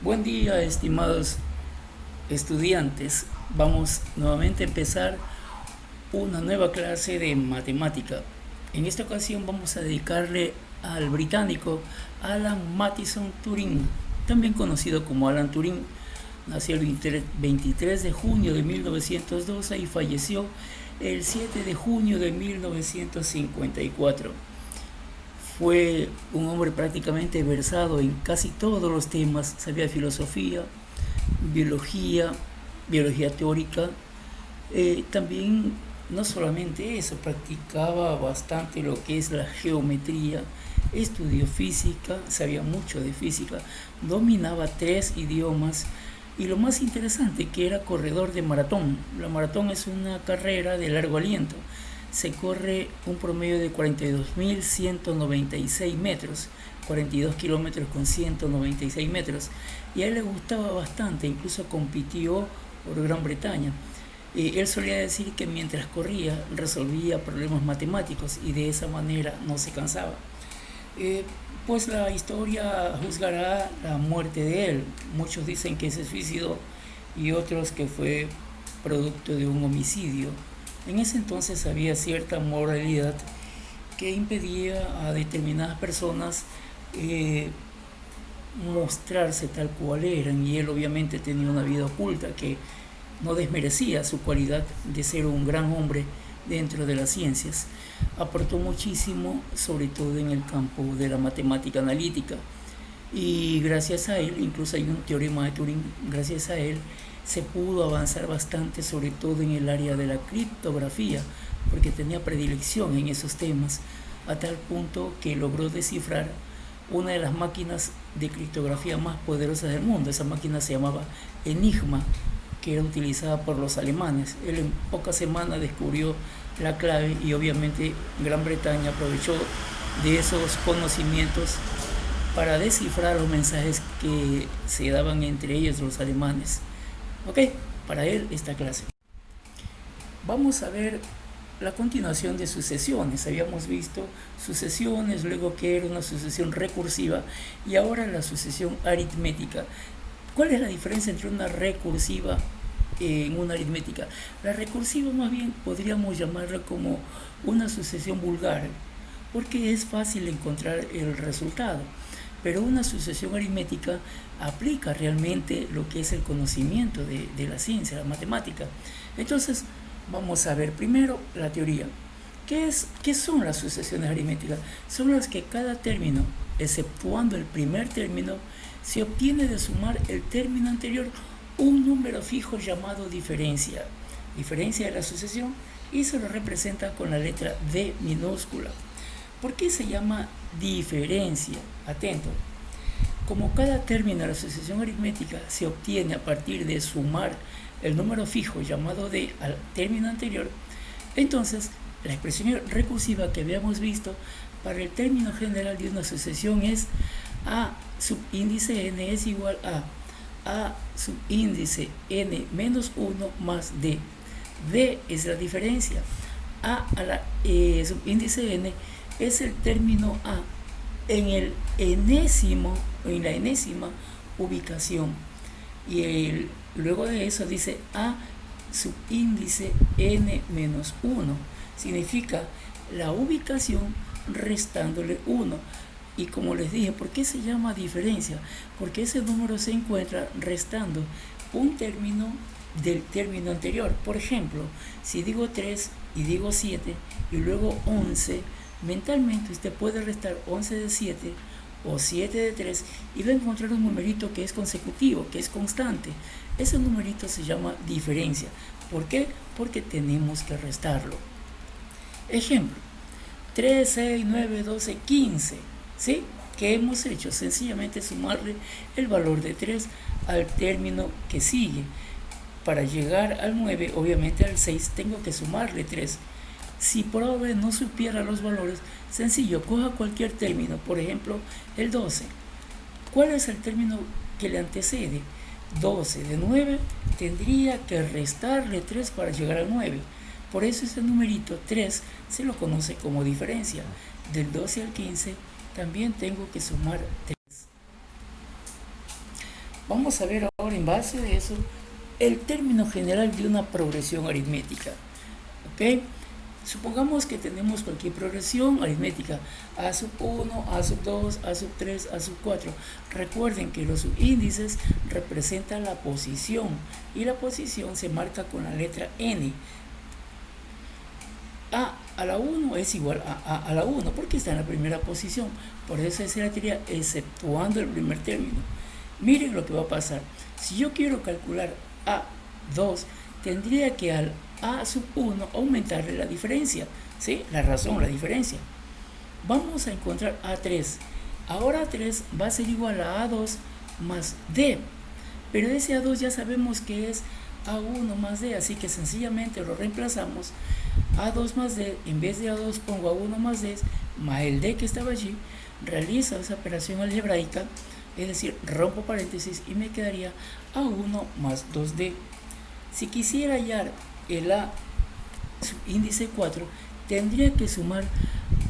Buen día, estimados estudiantes. Vamos nuevamente a empezar una nueva clase de matemática. En esta ocasión vamos a dedicarle al británico Alan Mathison Turing, también conocido como Alan Turing. Nació el 23 de junio de 1912 y falleció el 7 de junio de 1954. Fue un hombre prácticamente versado en casi todos los temas. Sabía filosofía, biología, biología teórica. También no solamente eso, practicaba bastante lo que es la geometría, estudió física, sabía mucho de física, dominaba 3 idiomas y lo más interesante que era corredor de maratón. La maratón es una carrera de largo aliento. Se corre un promedio de 42.196 metros, 42 kilómetros con 196 metros. Y a él le gustaba bastante, incluso compitió por Gran Bretaña. Él solía decir que mientras corría resolvía problemas matemáticos y de esa manera no se cansaba. Eh, pues la historia juzgará la muerte de él. Muchos dicen que se suicidó y otros que fue producto de un homicidio. En ese entonces había cierta moralidad que impedía a determinadas personas eh, mostrarse tal cual eran, y él obviamente tenía una vida oculta que no desmerecía su cualidad de ser un gran hombre dentro de las ciencias. Aportó muchísimo, sobre todo en el campo de la matemática analítica, y gracias a él, incluso hay un teorema de Turing, gracias a él se pudo avanzar bastante, sobre todo en el área de la criptografía, porque tenía predilección en esos temas, a tal punto que logró descifrar una de las máquinas de criptografía más poderosas del mundo. Esa máquina se llamaba Enigma, que era utilizada por los alemanes. Él en pocas semanas descubrió la clave y obviamente Gran Bretaña aprovechó de esos conocimientos para descifrar los mensajes que se daban entre ellos los alemanes. Ok, para él esta clase. Vamos a ver la continuación de sucesiones. Habíamos visto sucesiones, luego que era una sucesión recursiva y ahora la sucesión aritmética. ¿Cuál es la diferencia entre una recursiva en una aritmética? La recursiva más bien podríamos llamarla como una sucesión vulgar, porque es fácil encontrar el resultado. Pero una sucesión aritmética aplica realmente lo que es el conocimiento de la ciencia, la matemática. Entonces, vamos a ver primero la teoría. ¿Qué son las sucesiones aritméticas? Son las que cada término, exceptuando el primer término, se obtiene de sumar el término anterior un número fijo llamado diferencia. Diferencia de la sucesión, y se lo representa con la letra D minúscula. ¿Por qué se llama diferencia? Atento. Como cada término de la sucesión aritmética se obtiene a partir de sumar el número fijo llamado D al término anterior, entonces la expresión recursiva que habíamos visto para el término general de una sucesión es A subíndice n es igual a subíndice n menos 1 más D. D es la diferencia. A la subíndice n es el término A en la enésima ubicación, y luego de eso dice A subíndice n menos 1, significa la ubicación restándole 1. Y como les dije, ¿por qué se llama diferencia? Porque ese número se encuentra restando un término del término anterior. Por ejemplo, si digo 3 y digo 7 y luego 11, mentalmente usted puede restar 11 de 7 o 7 de 3 y va a encontrar un numerito que es consecutivo, que es constante. Ese numerito se llama diferencia. ¿Por qué? Porque tenemos que restarlo. Ejemplo: 3, 6, 9, 12, 15. ¿Sí? ¿Qué hemos hecho? Sencillamente sumarle el valor de 3 al término que sigue. Para llegar al 9, obviamente al 6, tengo que sumarle 3. Si por ahora no supiera los valores, sencillo, coja cualquier término, por ejemplo, el 12. ¿Cuál es el término que le antecede? 12 de 9, tendría que restarle 3 para llegar al 9. Por eso ese numerito 3 se lo conoce como diferencia. Del 12 al 15 también tengo que sumar 3. Vamos a ver ahora en base de eso el término general de una progresión aritmética. ¿Ok? Supongamos que tenemos cualquier progresión aritmética, a sub 1, a sub 2, a sub 3, a sub 4. Recuerden que los subíndices representan la posición y la posición se marca con la letra n. A la 1 es igual a la 1 porque está en la primera posición. Por eso esa sería exceptuando el primer término. Miren lo que va a pasar. Si yo quiero calcular A2, tendría que al A sub 1 aumentarle la diferencia. ¿Sí? La razón, la diferencia. Vamos a encontrar A3. Ahora A3 va a ser igual a A2 más D. Pero ese A2 ya sabemos que es A1 más D, así que sencillamente lo reemplazamos. A2 más D, en vez de A2 pongo A1 más D, más el D que estaba allí, realizo esa operación algebraica, es decir, rompo paréntesis y me quedaría A1 más 2D. Si quisiera hallar el A subíndice 4, tendría que sumar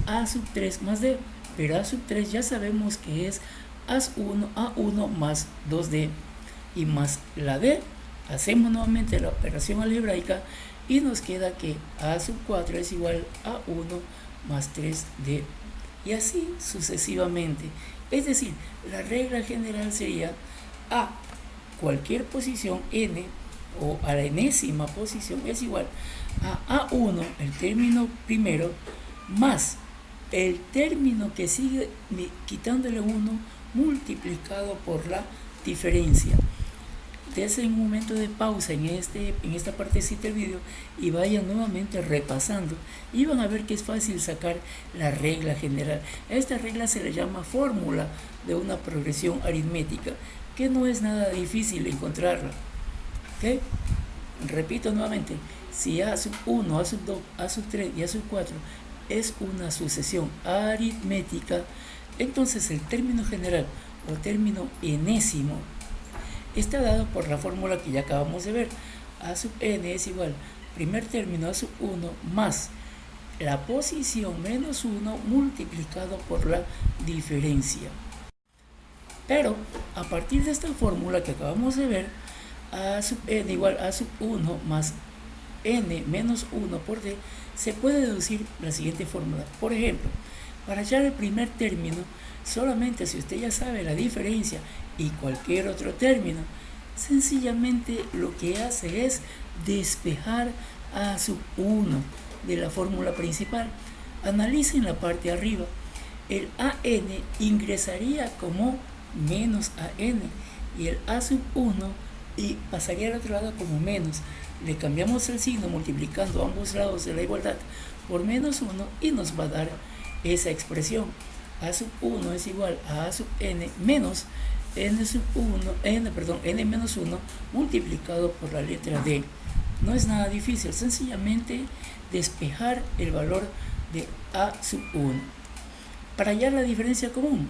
A sub 3 más D, pero A sub 3 ya sabemos que es A1 más 2D y más la D. Hacemos nuevamente la operación algebraica y nos queda que A sub 4 es igual a 1 más 3D y así sucesivamente. Es decir, la regla general sería a cualquier posición n o a la enésima posición es igual a A1, el término primero, más el término que sigue quitándole 1 multiplicado por la diferencia. Dense un momento de pausa en esta partecita del vídeo y vayan nuevamente repasando y van a ver que es fácil sacar la regla general. A esta regla se le llama fórmula de una progresión aritmética, que no es nada difícil encontrarla. ¿Okay? Repito nuevamente, si A sub 1, A sub 2, A sub 3 y A sub 4 es una sucesión aritmética, entonces el término general o término enésimo está dado por la fórmula que ya acabamos de ver. A sub n es igual primer término A sub 1 más la posición menos 1 multiplicado por la diferencia. Pero a partir de esta fórmula que acabamos de ver, A sub n igual a sub 1 más n menos 1 por d, se puede deducir la siguiente fórmula. Por ejemplo, para hallar el primer término, solamente si usted ya sabe la diferencia y cualquier otro término, sencillamente lo que hace es despejar a sub 1 de la fórmula principal. Analicen la parte de arriba. El an ingresaría como menos an y el a sub 1 y pasaría al otro lado como menos. Le cambiamos el signo multiplicando ambos lados de la igualdad por menos 1 y nos va a dar esa expresión. A sub 1 es igual a sub n menos n sub 1, n menos 1 multiplicado por la letra d. No es nada difícil, sencillamente despejar el valor de a sub 1. Para hallar la diferencia común,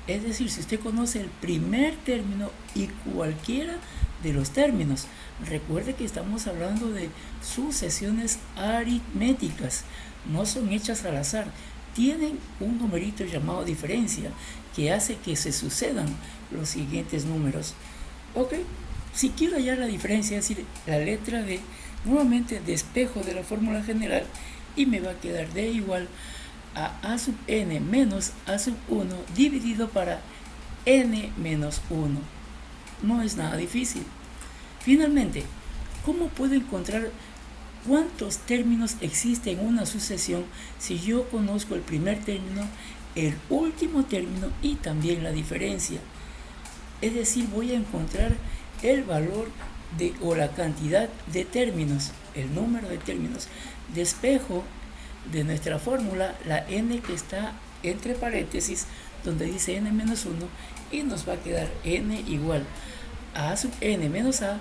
es decir, si usted conoce el primer término y cualquiera de los términos, recuerde que estamos hablando de sucesiones aritméticas, no son hechas al azar, tienen un numerito llamado diferencia que hace que se sucedan los siguientes números. Ok, si quiero hallar la diferencia, es decir, la letra D, nuevamente despejo de la fórmula general y me va a quedar D igual a sub n menos a sub 1 dividido para n menos 1. No es nada difícil. Finalmente, ¿cómo puedo encontrar cuántos términos existen en una sucesión si yo conozco el primer término, el último término y también la diferencia? Es decir, voy a encontrar el valor o la cantidad de términos, el número de términos. Despejo de nuestra fórmula la n que está entre paréntesis donde dice n menos 1 y nos va a quedar n igual a sub n menos a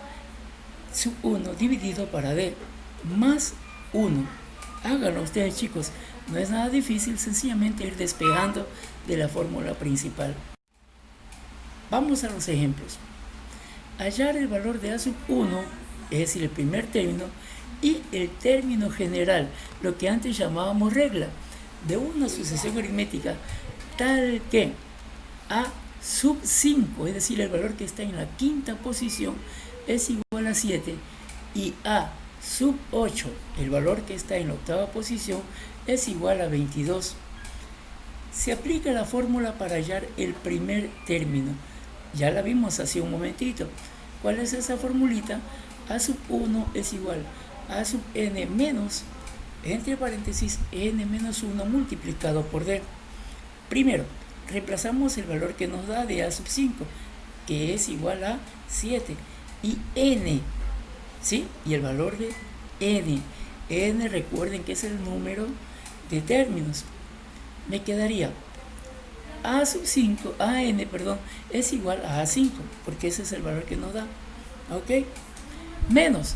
sub 1 dividido para d más 1. Háganlo ustedes, chicos, no es nada difícil, sencillamente ir despegando de la fórmula principal. Vamos a los ejemplos. Hallar el valor de a sub 1, es decir, el primer término, y el término general, lo que antes llamábamos regla, de una sucesión aritmética tal que a sub 5, es decir, el valor que está en la quinta posición, es igual a 7, y A sub 8, el valor que está en la octava posición, es igual a 22. Se aplica la fórmula para hallar el primer término. Ya la vimos hace un momentito. ¿Cuál es esa formulita? A sub 1 es igual a sub n menos, entre paréntesis, n menos 1 multiplicado por d. Primero, reemplazamos el valor que nos da de a sub 5, que es igual a 7, y n, ¿sí? Y el valor de n, recuerden que es el número de términos. Me quedaría a sub 5, es igual a A5, porque ese es el valor que nos da, ¿ok? Menos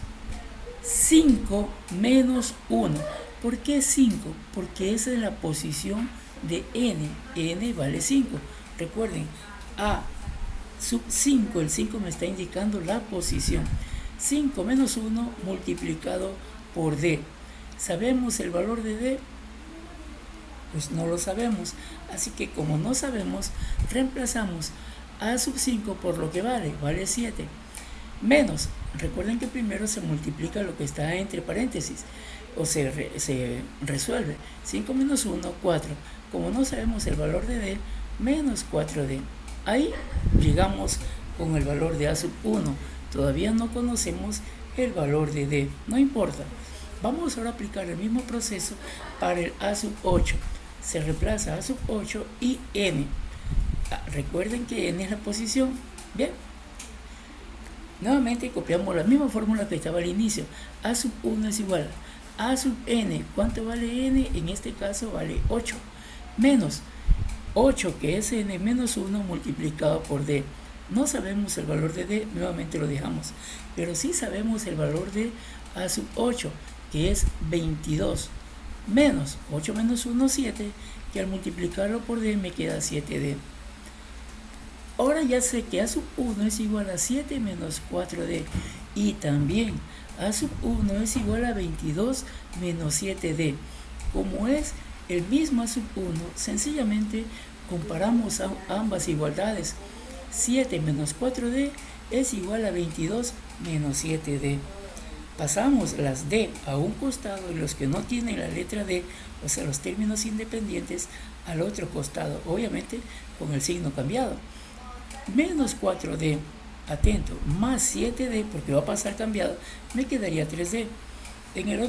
5 menos 1. ¿Por qué 5? Porque esa es la posición de n vale 5. Recuerden, A sub 5, el 5 me está indicando la posición. 5 menos 1 multiplicado por d. ¿Sabemos el valor de d? Pues no lo sabemos, así que como no sabemos, reemplazamos a sub 5 por lo que vale 7, menos, recuerden que primero se multiplica lo que está entre paréntesis, o se resuelve, 5 menos 1, 4, como no sabemos el valor de d, menos 4d, ahí llegamos con el valor de a sub 1, todavía no conocemos el valor de d, no importa. Vamos ahora a aplicar el mismo proceso para el a sub 8. Se reemplaza a sub 8 y n. Recuerden que n es la posición. Bien. Nuevamente copiamos la misma fórmula que estaba al inicio. A sub 1 es igual a sub n. ¿Cuánto vale n? En este caso vale 8. Menos 8, que es n menos 1 multiplicado por d. No sabemos el valor de d, nuevamente lo dejamos. Pero sí sabemos el valor de a sub 8, que es 22. Menos 8 menos 1, 7, que al multiplicarlo por d me queda 7d. Ahora ya sé que a sub 1 es igual a 7 menos 4d, y también a sub 1 es igual a 22 menos 7d. Como es el mismo a sub 1, sencillamente comparamos ambas igualdades. 7 menos 4d es igual a 22 menos 7d. Pasamos las d a un costado y los que no tienen la letra d, o sea los términos independientes, al otro costado, obviamente con el signo cambiado. Menos 4d, atento, más 7d, porque va a pasar cambiado, me quedaría 3d. En el